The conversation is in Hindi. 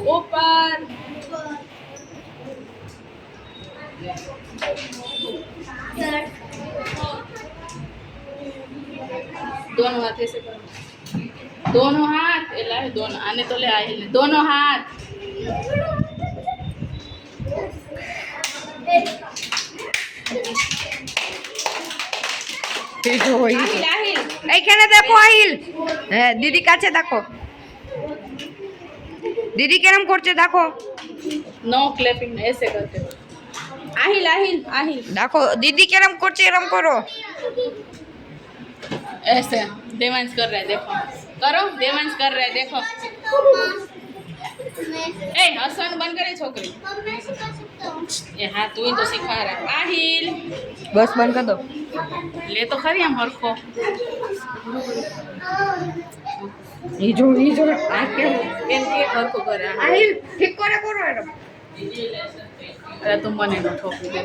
ऊपर दोनों हाथ ऐसे करो दोनों हाथ एला दोनों आने तो ले आए दोनों हाथ এইখানে দেখো আহিল হ্যাঁ দিদি কাছে দেখো দিদি কেরম করছে দেখো नो क्लैपिंग ऐसे करते हो आहिल आहिल आहिल দেখো দিদি কেরম করছে এরম করো ऐसे देवांश कर रहा है देखो करो देवांश कर रहा है देखो ए हसन बंद करे छोकरी ये हाँ तू ही तो सिखा रहा है आहिल બસ બંધ કર દો ले तो खरी हम हरखो ઈ જો આ કેમ एम के हरखो करे আহিલ ঠিক করে করো এরম अरे तुम बने नो ठोक दे